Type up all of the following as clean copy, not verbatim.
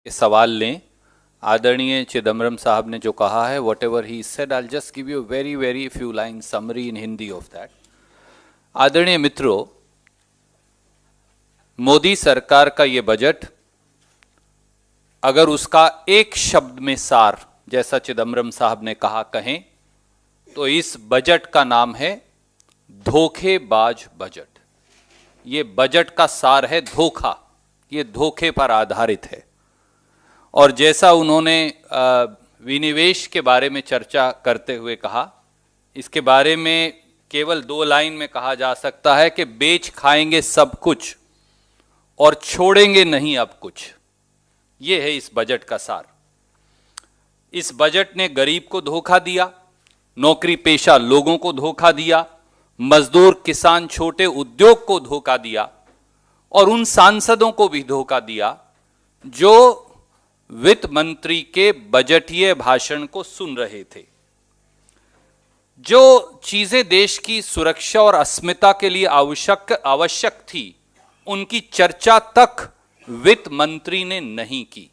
सवाल लें। आदरणीय चिदम्बरम साहब ने जो कहा है, what ever he said, I just give you very very few line summary in Hindi of that. आदरणीय मित्रों, मोदी सरकार का ये बजट, अगर उसका एक शब्द में सार, जैसा चिदम्बरम साहब ने कहा, कहें तो इस बजट का नाम है धोखेबाज बजट। ये बजट का सार है धोखा, ये धोखे पर आधारित है। और जैसा उन्होंने विनिवेश के बारे में चर्चा करते हुए कहा, इसके बारे में केवल 2 लाइन में कहा जा सकता है कि बेच खाएंगे सब कुछ और छोड़ेंगे नहीं अब कुछ। ये है इस बजट का सार। इस बजट ने गरीब को धोखा दिया, नौकरी पेशा लोगों को धोखा दिया, मजदूर, किसान, छोटे उद्योग को धोखा दिया और उन सांसदों को भी धोखा दिया जो वित्त मंत्री के बजटीय भाषण को सुन रहे थे। जो चीजें देश की सुरक्षा और अस्मिता के लिए आवश्यक थी, उनकी चर्चा तक वित्त मंत्री ने नहीं की।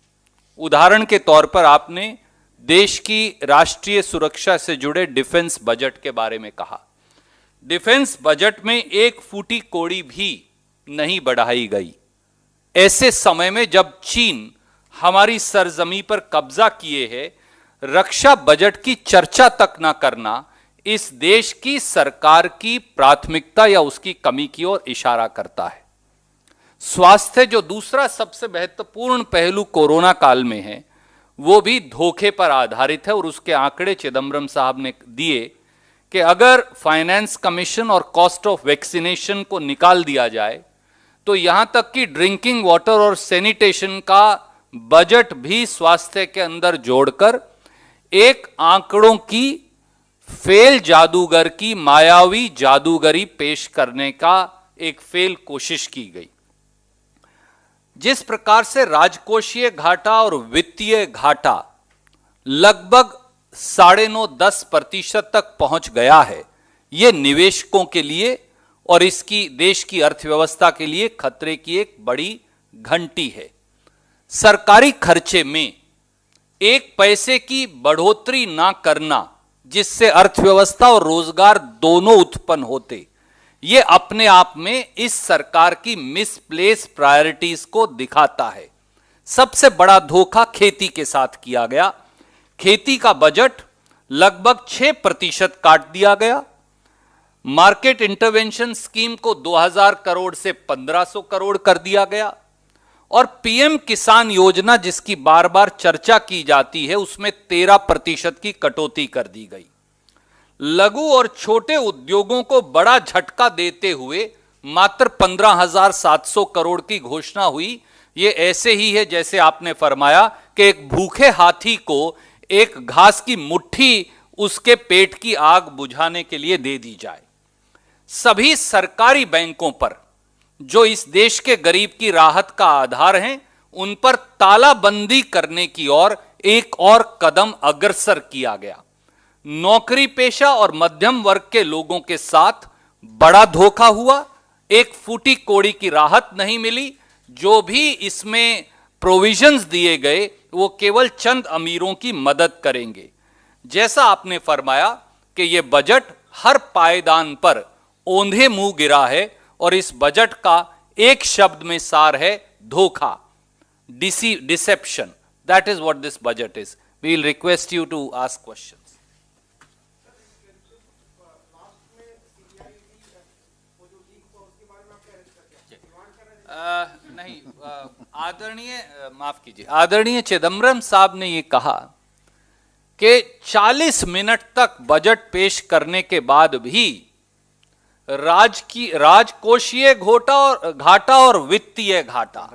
उदाहरण के तौर पर आपने देश की राष्ट्रीय सुरक्षा से जुड़े डिफेंस बजट के बारे में कहा। डिफेंस बजट में एक फूटी कौड़ी भी नहीं बढ़ाई गई। ऐसे समय में जब चीन हमारी सरजमी पर कब्जा किए है, रक्षा बजट की चर्चा तक ना करना इस देश की सरकार की प्राथमिकता या उसकी कमी की ओर इशारा करता है। स्वास्थ्य, जो दूसरा सबसे महत्वपूर्ण पहलू कोरोना काल में है, वो भी धोखे पर आधारित है। और उसके आंकड़े चिदम्बरम साहब ने दिए कि अगर फाइनेंस कमीशन और कॉस्ट ऑफ वैक्सीनेशन को निकाल दिया जाए तो यहां तक कि ड्रिंकिंग वाटर और सैनिटेशन का बजट भी स्वास्थ्य के अंदर जोड़कर एक आंकड़ों की फेल जादूगर की मायावी जादूगरी पेश करने का एक फेल कोशिश की गई। जिस प्रकार से राजकोषीय घाटा और वित्तीय घाटा लगभग 9.5-10% तक पहुंच गया है, यह निवेशकों के लिए और इसकी देश की अर्थव्यवस्था के लिए खतरे की एक बड़ी घंटी है। सरकारी खर्चे में 1 पैसे की बढ़ोतरी ना करना, जिससे अर्थव्यवस्था और रोजगार दोनों उत्पन्न होते, यह अपने आप में इस सरकार की मिसप्लेस प्रायोरिटीज को दिखाता है। सबसे बड़ा धोखा खेती के साथ किया गया। खेती का बजट लगभग 6% काट दिया गया। मार्केट इंटरवेंशन स्कीम को 2000 करोड़ से 1500 करोड़ कर दिया गया। और पीएम किसान योजना, जिसकी बार बार चर्चा की जाती है, उसमें 13% की कटौती कर दी गई। लघु और छोटे उद्योगों को बड़ा झटका देते हुए मात्र 15,700 करोड़ की घोषणा हुई। यह ऐसे ही है जैसे आपने फरमाया कि एक भूखे हाथी को एक घास की मुट्ठी उसके पेट की आग बुझाने के लिए दे दी जाए। सभी सरकारी बैंकों पर, जो इस देश के गरीब की राहत का आधार हैं, उन पर तालाबंदी करने की ओर एक और कदम अग्रसर किया गया। नौकरी पेशा और मध्यम वर्ग के लोगों के साथ बड़ा धोखा हुआ। एक फूटी कौड़ी की राहत नहीं मिली। जो भी इसमें प्रोविजंस दिए गए वो केवल चंद अमीरों की मदद करेंगे। जैसा आपने फरमाया कि यह बजट हर पायदान पर औंधे मुंह गिरा है और इस बजट का एक शब्द में सार है धोखा, deception. That is what this budget is. We will request you to ask questions. नहीं, आदरणीय माफ कीजिए, आदरणीय चिदम्बरम साहब ने यह कहा कि 40 मिनट तक बजट पेश करने के बाद भी राजकोषीय घाटा और वित्तीय घाटा,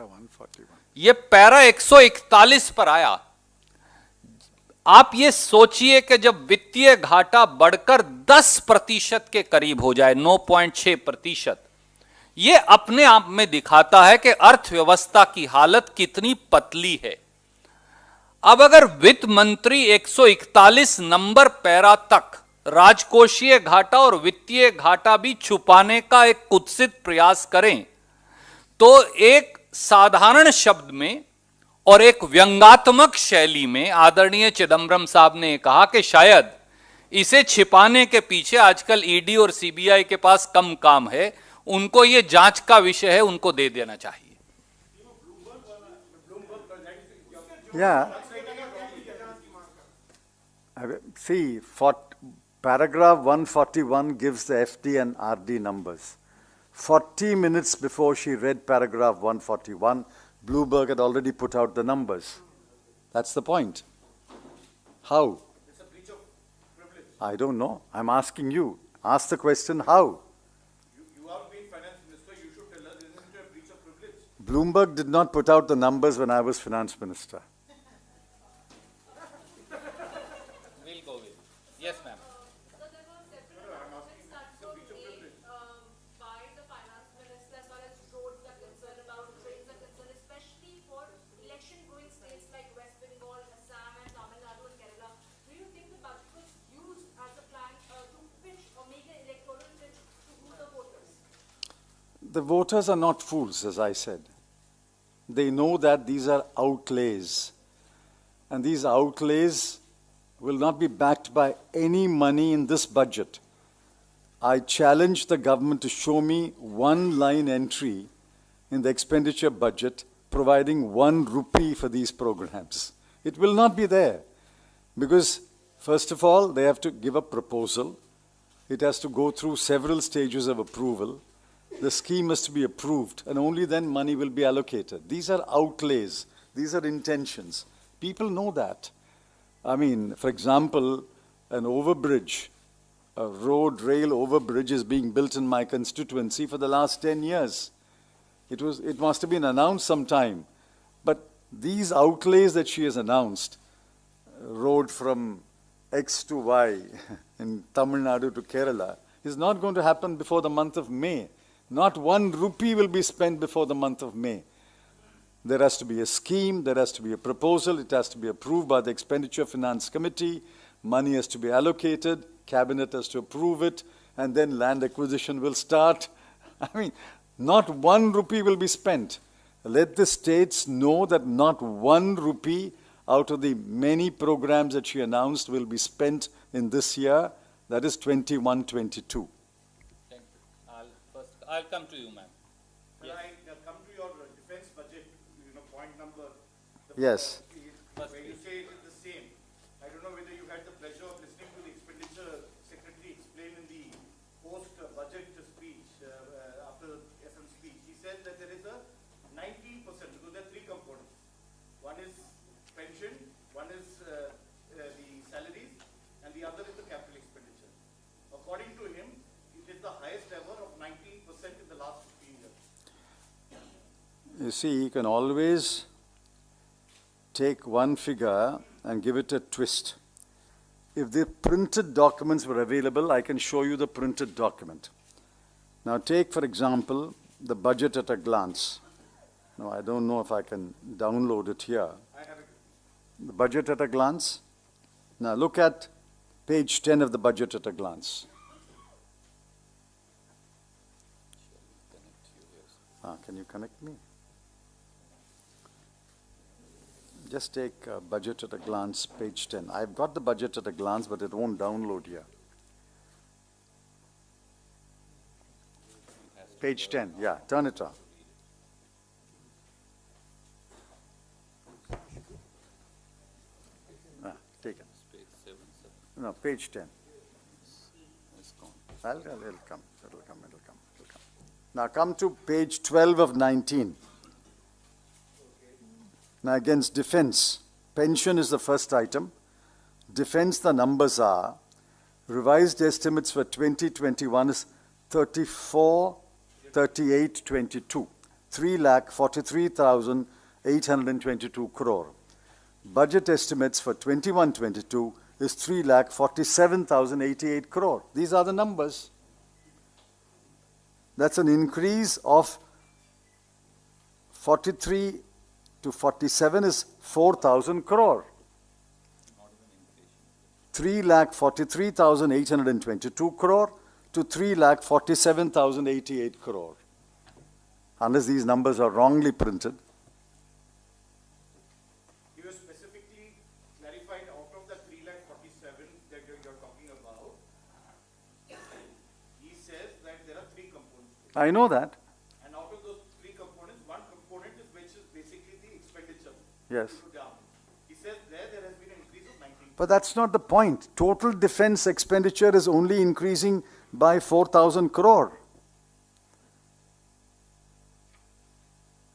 यह पैरा 141 पर आया। आप ये सोचिए कि जब वित्तीय घाटा बढ़कर 10% के करीब हो जाए, 9.6%, यह अपने आप में दिखाता है कि अर्थव्यवस्था की हालत कितनी पतली है। अब अगर वित्त मंत्री 141 नंबर पैरा तक राजकोषीय घाटा और वित्तीय घाटा भी छुपाने का एक कुत्सित प्रयास करें, तो एक साधारण शब्द में और एक व्यंग्यात्मक शैली में आदरणीय चिदंबरम साहब ने कहा कि शायद इसे छिपाने के पीछे आजकल ईडी और सीबीआई के पास कम काम है, उनको ये जांच का विषय है, उनको दे देना चाहिए। Yeah. See, paragraph 141 gives the FD and RD numbers. 40 minutes before she read paragraph 141, Bloomberg had already put out the numbers. That's the point. How? It's a breach of privilege. I don't know. I'm asking you. Ask the question, how? You are being finance minister, you should tell us, isn't it a breach of privilege? Bloomberg did not put out the numbers when I was finance minister. We'll go with. Yes, ma'am. So there were several projects that were made by the finance minister as far as roads are concerned, about trains are concerned, especially for election-going states like West Bengal, Assam, and Tamil Nadu and Kerala. Do you think the budget was used as a plan to pitch or make an electoral pitch to who the voters? The voters are not fools, as I said. They know that these are outlays. And these outlays will not be backed by any money in this budget. I challenge the government to show me one line entry in the expenditure budget providing 1 rupee for these programs. It will not be there. Because, first of all, they have to give a proposal. It has to go through several stages of approval. The scheme has to be approved, and only then money will be allocated. These are outlays. These are intentions. People know that. I mean, for example, an overbridge, a road rail overbridge is being built in my constituency for the last 10 years. It must have been announced sometime. But these outlays that she has announced, road from X to Y in Tamil Nadu to Kerala, is not going to happen before the month of May. Not 1 rupee will be spent before the month of May. There has to be a scheme, there has to be a proposal, it has to be approved by the Expenditure Finance Committee, money has to be allocated, Cabinet has to approve it, and then land acquisition will start. I mean, not 1 rupee will be spent. Let the states know that not 1 rupee out of the many programs that she announced will be spent in this year, that is 21-22. Thank you. I'll come to you, ma'am. When I come to your defense budget, point number. Yes. Where you say it is the same. I don't know whether you had the pleasure of listening to the expenditure secretary explain in the post-budget speech, after SM speech. He said that there is a 19%, because there are 3 components. One is pension, one is the salaries, and the other is the capital expenditure. According to him, it is the highest ever of 19% in the last 15 years. You see, you can always take one figure and give it a twist. If the printed documents were available, I can show you the printed document. Now take, for example, the budget at a glance. Now, I don't know if I can download it here. I have it. The budget at a glance. Now look at page 10 of the budget at a glance. Can you connect me? Just take budget at a glance, page 10. I've got the budget at a glance, but it won't download here. Page 10, yeah, turn it on. Take it. No, page 10. It's gone. It'll come. Now come to page 12 of 19. Now against defense, pension is the first item. Defense, the numbers are, revised estimates for 2021 is 34,3822, 3,43,822 crore. Budget estimates for 21-22 is 3,47,088 crore. These are the numbers. That's an increase of 43 to 47 is 4,000 crore. 3,43,822 crore to 3,47,088 crore. Unless these numbers are wrongly printed. know that. And out of those three components, one component is which is basically the expenditure. Yes. Down. He says there has been an increase of 19%. But that's not the point. Total defense expenditure is only increasing by 4,000 crore.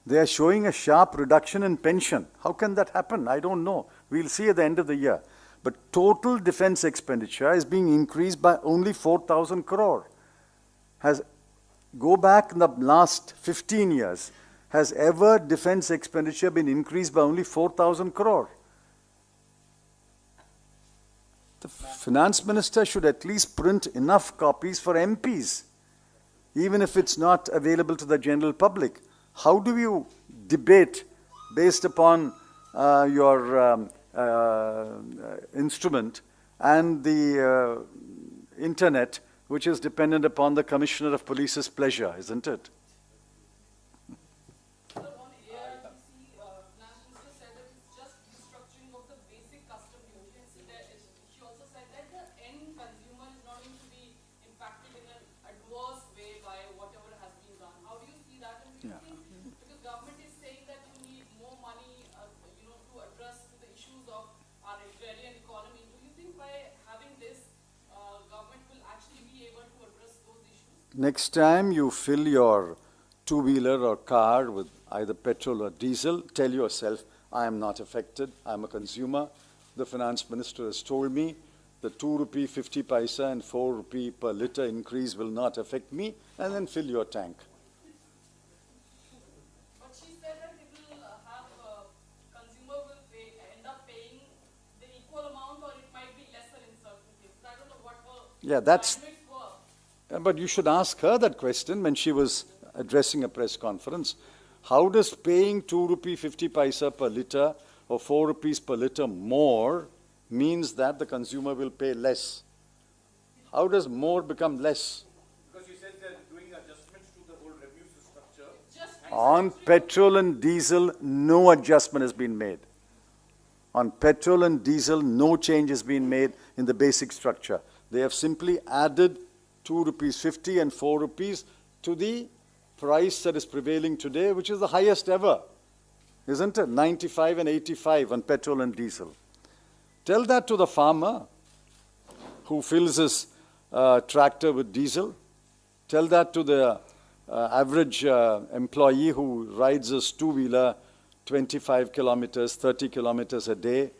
They are showing a sharp reduction in pension. How can that happen? I don't know. We'll see at the end of the year. But total defense expenditure is being increased by only 4,000 crore. Go back in the last 15 years. Has ever defense expenditure been increased by only 4,000 crore? The finance minister should at least print enough copies for MPs, even if it's not available to the general public. How do you debate based upon your instrument and the internet, which is dependent upon the Commissioner of Police's pleasure, isn't it? On ARTC, Finance Minister said that it's just restructuring of the basic custom duty. She also said that the end consumer is not going to be impacted in an adverse way by whatever has been done. How do you see that? And do you think, because government is saying that you need more money, to address the issues of our agrarian economy, do you think by having this, government will actually be able to address those issues? Next time you fill your two-wheeler or car with either petrol or diesel, tell yourself, I am not affected, I am a consumer. The finance minister has told me the 2 rupee 50 paisa and 4 rupee per litre increase will not affect me, and then fill your tank. But she said that it will consumer will end up paying the equal amount, or it might be lesser in certain cases. I don't know what her Yeah, that's, arguments were. but you should ask her that question when she was addressing a press conference. How does paying 2 rupee 50 paisa per litre or 4 rupees per litre more means that the consumer will pay less? How does more become less? Because you said they're doing adjustments to the whole revenue structure. Just On petrol and diesel, no adjustment has been made. On petrol and diesel, no change has been made in the basic structure. They have simply added 2 rupees 50 and 4 rupees to the price that is prevailing today, which is the highest ever, isn't it? 95 and 85 on petrol and diesel. Tell that to the farmer who fills his tractor with diesel. Tell that to the average employee who rides his two-wheeler 25 kilometers, 30 kilometers a day,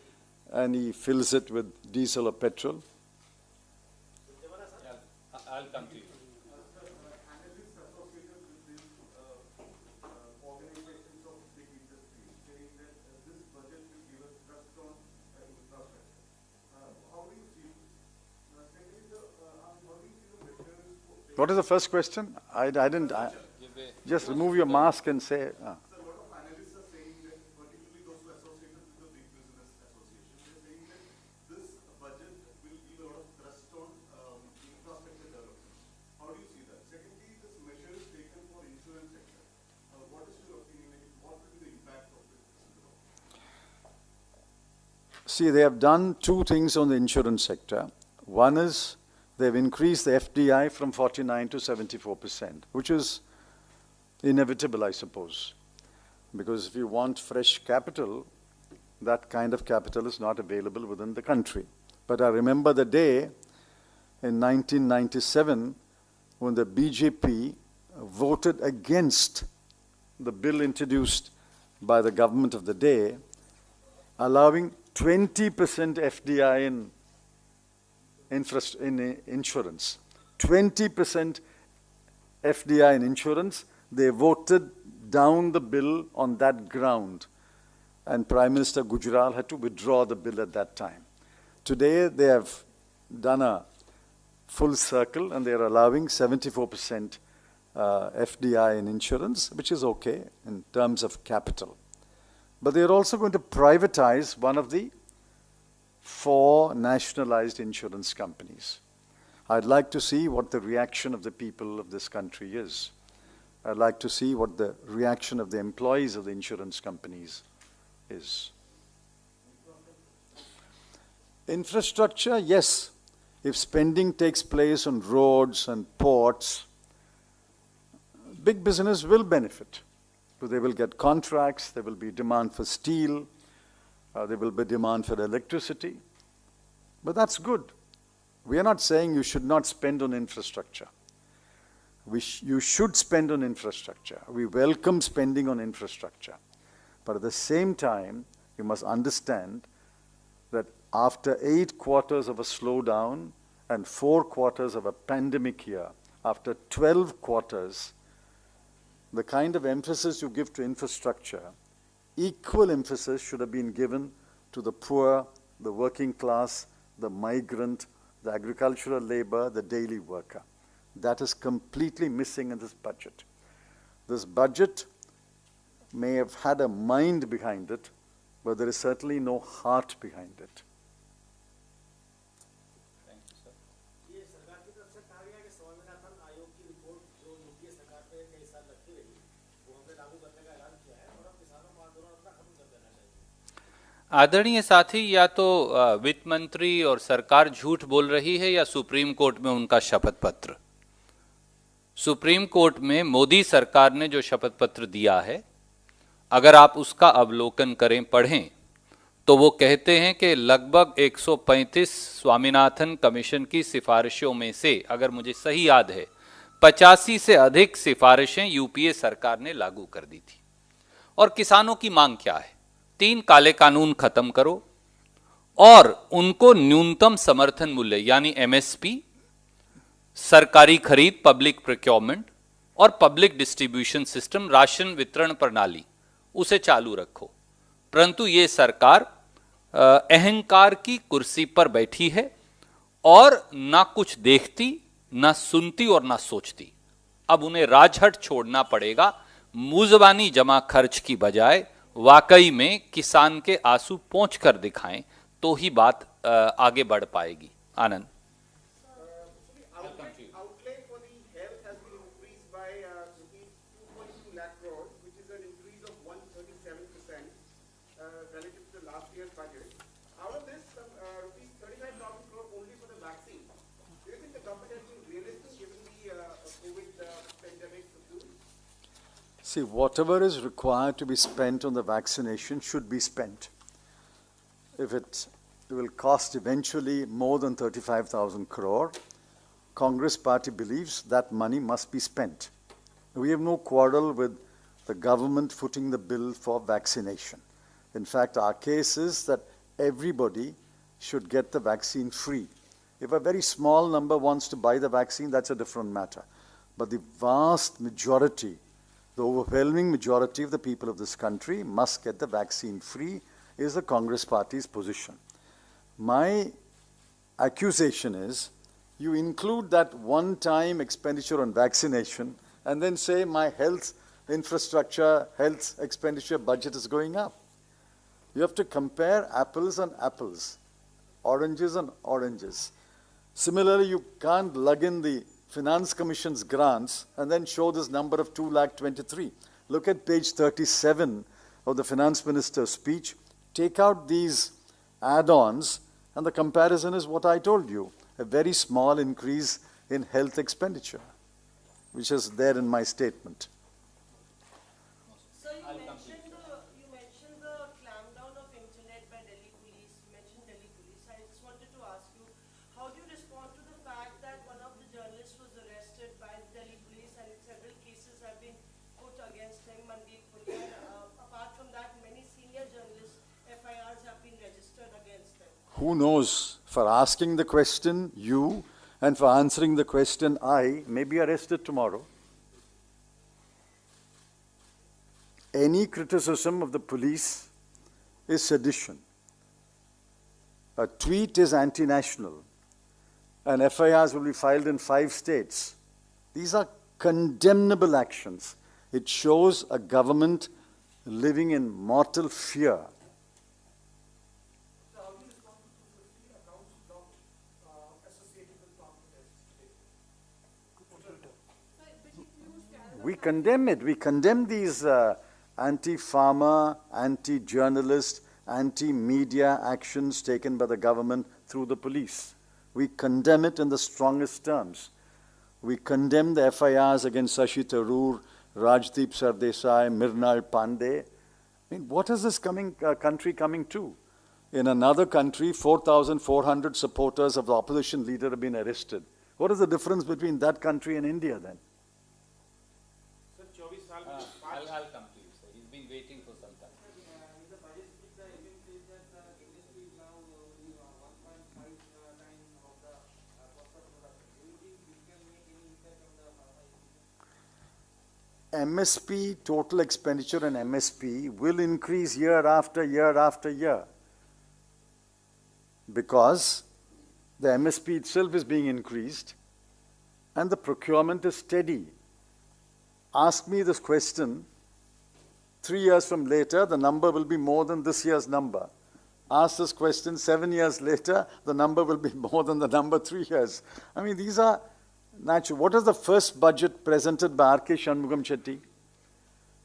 and he fills it with diesel or petrol. I'll come to you. Analysts associated with these organizations of big industry saying that this budget will give us thrust on infrastructure. How do you see this? Secondly, how do you see the measures for What is the first question? I didn't. Just remove your mask and say. So a lot of analysts are saying that, particularly those who are associated with the big business association, they're saying that this budget will give a lot of thrust on infrastructure development. How do you see that? Secondly, this measure is taken for insurance sector. What is your opinion? What will be the impact of this? See, they have done two things on the insurance sector. One is they've increased the FDI from 49 to 74%, which is inevitable, I suppose. Because if you want fresh capital, that kind of capital is not available within the country. But I remember the day in 1997 when the BJP voted against the bill introduced by the government of the day, allowing 20% FDI in insurance. 20% FDI in insurance. They voted down the bill on that ground. And Prime Minister Gujral had to withdraw the bill at that time. Today, they have done a full circle and they are allowing 74% FDI in insurance, which is okay in terms of capital. But they are also going to privatize one of the 4 nationalized insurance companies. I'd like to see what the reaction of the people of this country is. I'd like to see what the reaction of the employees of the insurance companies is. Infrastructure, yes. If spending takes place on roads and ports, big business will benefit. So they will get contracts, there will be demand for steel, there will be demand for electricity. But that's good. We are not saying you should not spend on infrastructure. You should spend on infrastructure. We welcome spending on infrastructure. But at the same time, you must understand that after 8 quarters of a slowdown and 4 quarters of a pandemic year, after 12 quarters, the kind of emphasis you give to infrastructure, equal emphasis should have been given to the poor, the working class, the migrant, the agricultural labor, the daily worker. That is completely missing in this budget. This budget may have had a mind behind it, but there is certainly no heart behind it. ये सरकार की तरफ से कहा गया कि स्वामीनाथन आयोग की रिपोर्ट जो यूपीए सरकार पे कई साल लगती रही वो हमने लागू करने का ऐलान किया है और अब किसानों को आंदोलन अपना खत्म कर देना चाहिए। आदरणीय साथी, या तो वित्त मंत्री और सरकार झूठ बोल रही है या सुप्रीम कोर्ट में उनका शपथ पत्र। सुप्रीम कोर्ट में मोदी सरकार ने जो शपथ पत्र दिया है, अगर आप उसका अवलोकन करें, पढ़ें, तो वो कहते हैं कि लगभग 135 स्वामीनाथन कमीशन की सिफारिशों में से, अगर मुझे सही याद है, 85 से अधिक सिफारिशें यूपीए सरकार ने लागू कर दी थी। और किसानों की मांग क्या है? 3 काले कानून खत्म करो और उनको न्यूनतम समर्थन मूल्य यानी एमएसपी, सरकारी खरीद पब्लिक प्रोक्योरमेंट और पब्लिक डिस्ट्रीब्यूशन सिस्टम, राशन वितरण प्रणाली, उसे चालू रखो। परंतु ये सरकार अहंकार की कुर्सी पर बैठी है और ना कुछ देखती, ना सुनती और ना सोचती। अब उन्हें राजहट छोड़ना पड़ेगा। मुजबानी जमा खर्च की बजाय वाकई में किसान के आंसू पोंछ कर दिखाएं, तो ही बात आगे बढ़ पाएगी। आनंद। Outlay for the health has been increased by rupees 2.2 lakh crores, which is an increase of 137% relative to the last year's budget. Out of this, rupees 35,000 crore only for the vaccine. Do you think the government has been realistic given the COVID pandemic subdued? See, whatever is required to be spent on the vaccination should be spent. If it will cost eventually more than 35,000 crore, Congress party believes that money must be spent. We have no quarrel with the government footing the bill for vaccination. In fact, our case is that everybody should get the vaccine free. If a very small number wants to buy the vaccine, that's a different matter. But the vast majority, the overwhelming majority of the people of this country must get the vaccine free, is the Congress party's position. My accusation is, you include that one-time expenditure on vaccination and then say my health infrastructure, health expenditure budget is going up. You have to compare apples and apples, oranges and oranges. Similarly, you can't lug in the Finance Commission's grants and then show this number of 2,23,000. Look at page 37 of the Finance Minister's speech. Take out these add-ons and the comparison is what I told you. A very small increase in health expenditure, which is there in my statement. Sir, you mentioned the clampdown of internet by Delhi police. You mentioned Delhi police. I just wanted to ask you, how do you respond to the fact that one of the journalists was arrested by the Delhi police and several cases have been put against him, Mandeep Puri, and apart from that, many senior journalists, FIRs have been registered against them? Who knows? For asking the question, you, and for answering the question, I may be arrested tomorrow. Any criticism of the police is sedition. A tweet is anti-national, and FIRs will be filed in 5 states. These are condemnable actions. It shows a government living in mortal fear. We condemn it. We condemn these anti-farmer, anti-journalist, anti-media actions taken by the government through the police. We condemn it in the strongest terms. We condemn the FIRs against Shashi Tharoor, Rajdeep Sardesai, Mrinal Pandey. I mean, what is this country coming to? In another country, 4,400 supporters of the opposition leader have been arrested. What is the difference between that country and India then? Sir 24 साल में I'll come to you, sir. He's been waiting for some time. in the budget speech, the event says that the industry is now 1.5 times of the cost of production. Do you think this can make any impact on the pharma industry? MSP, total expenditure in MSP will increase year after year after year because the MSP itself is being increased and the procurement is steady. Ask me this question, 3 years from later, the number will be more than this year's number. Ask this question 7 years later, the number will be more than the number 3 years. I mean, these are natural. What is the first budget presented by R.K. Shanmugam Chetty?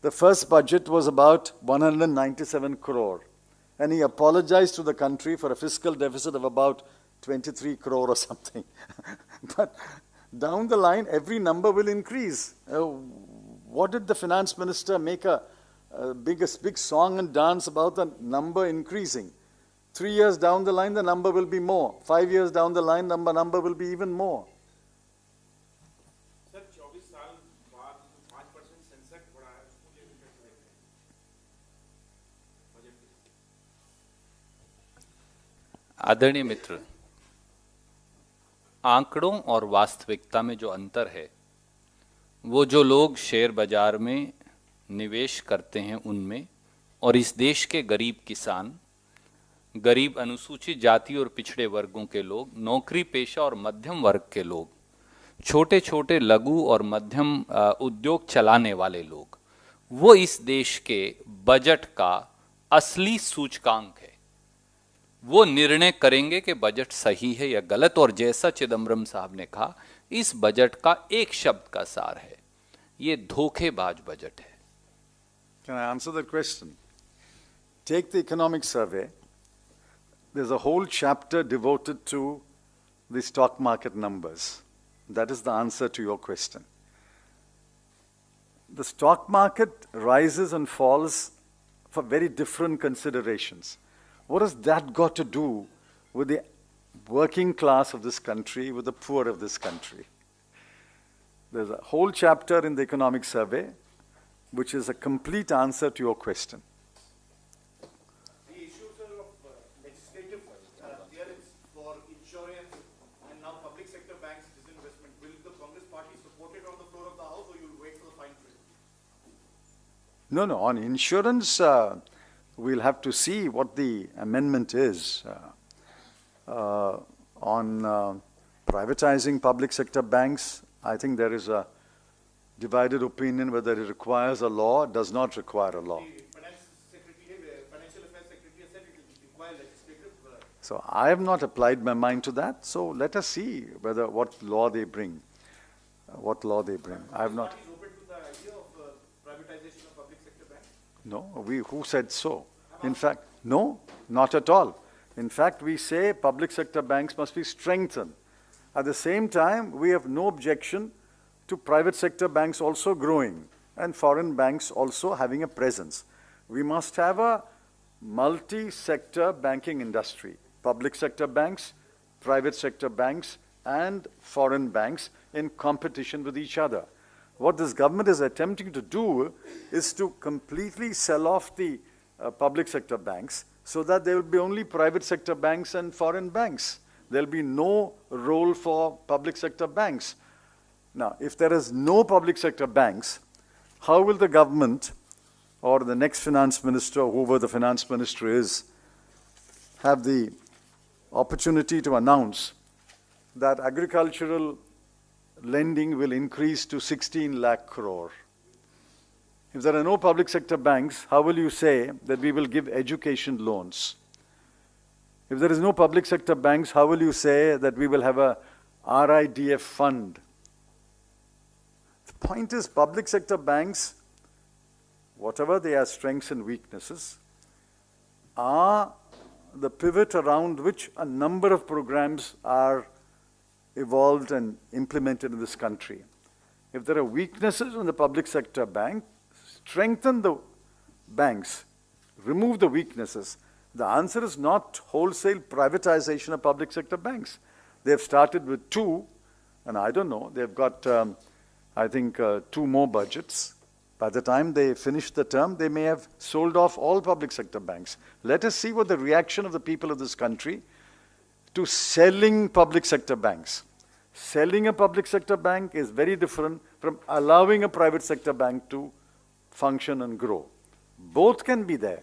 The first budget was about 197 crore. And he apologized to the country for a fiscal deficit of about 23 crore or something. But down the line, every number will increase. What did the finance minister make a big song and dance about the number increasing? 3 years down the line, the number will be more. 5 years down the line, number will be even more. Sir 24 साल बाद 5% Sensex बढ़ा है उसको लेकर कैसे देख रहे हैं बजट के? आदरणीय मित्र, आंकड़ों और वास्तविकता में जो अंतर है वो जो लोग शेयर बाजार में निवेश करते हैं उनमें और इस देश के गरीब किसान, गरीब अनुसूचित जाति और पिछड़े वर्गों के लोग, नौकरी पेशा और मध्यम वर्ग के लोग, छोटे छोटे लघु और मध्यम उद्योग चलाने वाले लोग, वो इस देश के बजट का असली सूचकांक है। वो निर्णय करेंगे कि बजट सही है या गलत। और जैसा चिदम्बरम साहब ने कहा, इस बजट का एक शब्द का सार है, ये धोखेबाज बजट है। Can I answer that question? Take the economic survey. There's a whole chapter devoted to the stock market numbers. That is the answer to your question. The stock market rises and falls for very different considerations. What has that got to do with the working class of this country, with the poor of this country? There's a whole chapter in the economic survey which is a complete answer to your question. The issue, sir, of legislative clearance for insurance and now public sector banks disinvestment, will the Congress party support it on the floor of the House or you'll wait for the fine print? No, on insurance, we'll have to see what the amendment is. On privatizing public sector banks, I think there is a divided opinion whether it requires a law or does not require a law. The Financial Affairs Secretary has said it will require legislative. So I have not applied my mind to that, so let us see what law they bring. I have not. Is open to the idea of privatization of public sector banks? No, who said so? In fact, no, not at all. In fact, we say public sector banks must be strengthened. At the same time, we have no objection to private sector banks also growing and foreign banks also having a presence. We must have a multi-sector banking industry. Public sector banks, private sector banks, and foreign banks in competition with each other. What this government is attempting to do is to completely sell off the public sector banks so that there will be only private sector banks and foreign banks. There will be no role for public sector banks. Now, if there is no public sector banks, how will the government or the next finance minister, whoever the finance minister is, have the opportunity to announce that agricultural lending will increase to 16 lakh crore? If there are no public sector banks, how will you say that we will give education loans? If there is no public sector banks, how will you say that we will have a RIDF fund? The point is, public sector banks, whatever their strengths and weaknesses, are the pivot around which a number of programs are evolved and implemented in this country. If there are weaknesses in the public sector bank, strengthen the banks, remove the weaknesses. The answer is not wholesale privatization of public sector banks. They've started with 2, and I don't know, they've got, I think, 2 more budgets. By the time they finish the term, they may have sold off all public sector banks. Let us see what the reaction of the people of this country to selling public sector banks. Selling a public sector bank is very different from allowing a private sector bank to function and grow. Both can be there.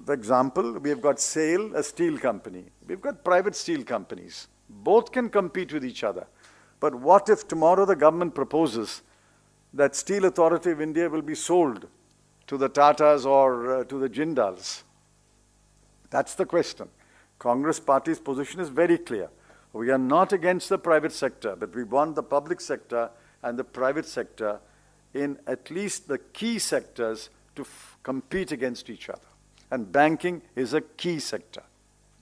For example, we have got SAIL, a steel company. We've got private steel companies. Both can compete with each other. But what if tomorrow the government proposes that Steel Authority of India will be sold to the Tatas or to the Jindals? That's the question. Congress Party's position is very clear. We are not against the private sector, but we want the public sector and the private sector in at least the key sectors to compete against each other. And banking is a key sector.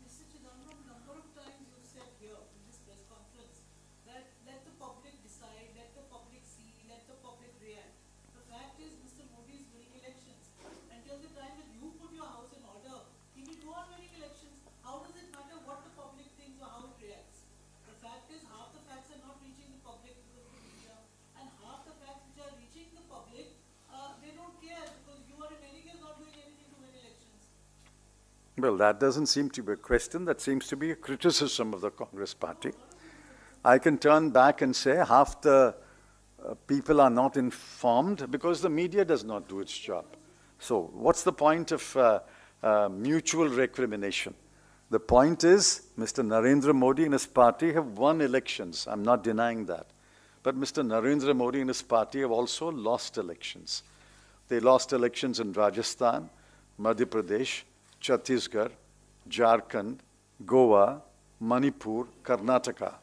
Mr. Chidambaram, number of times you said here in this press conference that let the public decide, let the public see, let the public react. The fact is Mr. Modi is winning elections. Until the time that you put your house in order, he will go on winning elections. How does it matter what the public thinks or how it reacts? The fact is half the facts are not reaching the public because of the media, and half the facts which are reaching the public, they don't care because you are in any case not doing anything to win elections. Well, that doesn't seem to be a question. That seems to be a criticism of the Congress Party. I can turn back and say half the people are not informed because the media does not do its job. So what's the point of mutual recrimination? The point is Mr. Narendra Modi and his party have won elections. I'm not denying that. But Mr. Narendra Modi and his party have also lost elections. They lost elections in Rajasthan, Madhya Pradesh, Chhattisgarh, Jharkhand, Goa, Manipur, Karnataka.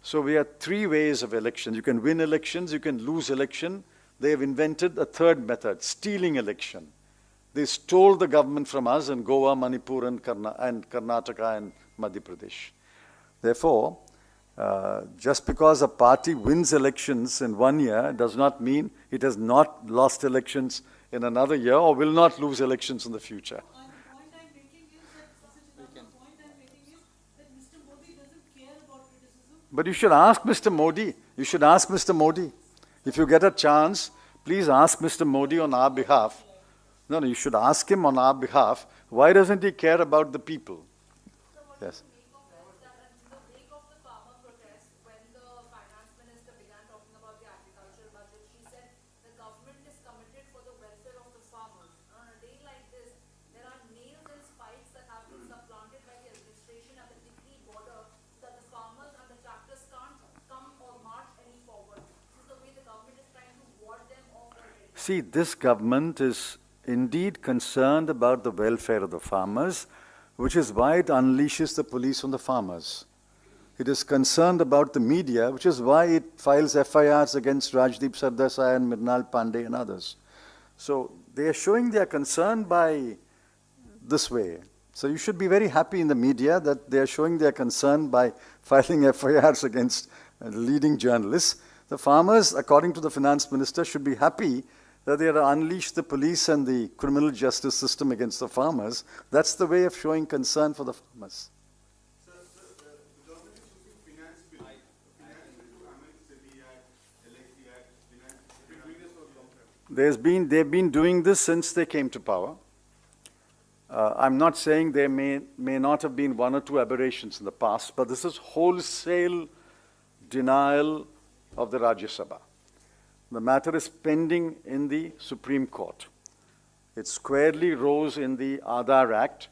So we have 3 ways of elections. You can win elections, you can lose election. They have invented a third method, stealing election. They stole the government from us in Goa, Manipur, and Karnataka and Madhya Pradesh. Therefore, just because a party wins elections in 1 year does not mean it has not lost elections in another year or will not lose elections in the future. And the point I'm making is that Mr. Modi doesn't care about criticism. But you should ask Mr. Modi. You should ask Mr. Modi. If you get a chance, please ask Mr. Modi on our behalf. No, you should ask him on our behalf. Why doesn't he care about the people? Yes. Make of this that in the wake of the farmer protest, when the finance minister began talking about the agricultural budget, she said the government is committed for the welfare of the farmers. On a day like this, there are nails and spikes that have been supplanted by the administration at the Tikri border so that the farmers and the tractors can't come or march any forward. This is the way the government is trying to ward them off already. See, this government is indeed concerned about the welfare of the farmers, which is why it unleashes the police on the farmers. It is concerned about the media, which is why it files FIRs against Rajdeep Sardesai and Mrinal Pandey and others. So they are showing their concern by this way. So you should be very happy in the media that they are showing their concern by filing FIRs against leading journalists. The farmers, according to the finance minister, should be happy that they have unleashed the police and the criminal justice system against the farmers. That's the way of showing concern for the farmers. Sir, the government is using finance bill to amend SEBI Act, LIC Act, finance. They've been doing this for a long time. They've been doing this since they came to power. I'm not saying there may not have been 1 or 2 aberrations in the past, but this is wholesale denial of the Rajya Sabha. The matter is pending in the Supreme Court. It squarely rose in the Aadhaar Act.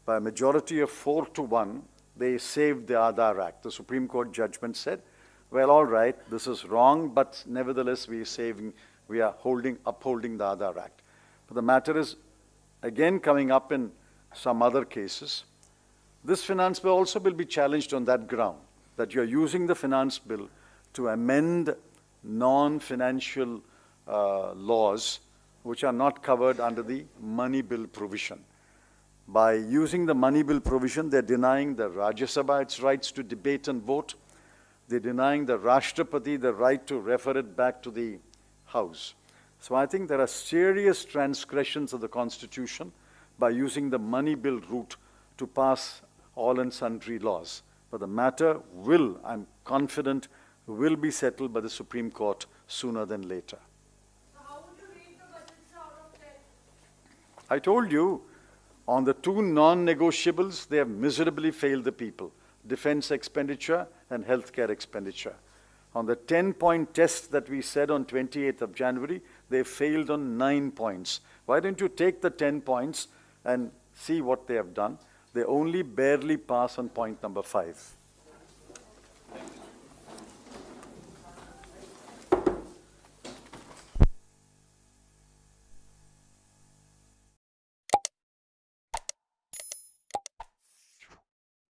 By a majority of 4-1, they saved the Aadhaar Act. The Supreme Court judgment said, well, all right, this is wrong, but nevertheless we are upholding the Aadhaar Act. But the matter is again coming up in some other cases. This finance bill also will be challenged on that ground, that you're using the finance bill to amend non-financial laws which are not covered under the money bill provision. By using the money bill provision, they're denying the Rajya Sabha its rights to debate and vote. They're denying the Rashtrapati the right to refer it back to the House. So I think there are serious transgressions of the Constitution by using the money bill route to pass all and sundry laws. But the matter will, I'm confident, will be settled by the Supreme Court sooner than later. So how would you rate the budget out of 10? I told you, on the two non-negotiables, they have miserably failed the people: defense expenditure and healthcare expenditure. On the 10-point test that we said on 28th of January, they failed on 9 points. Why don't you take the 10 points and see what they have done? They only barely pass on point number 5.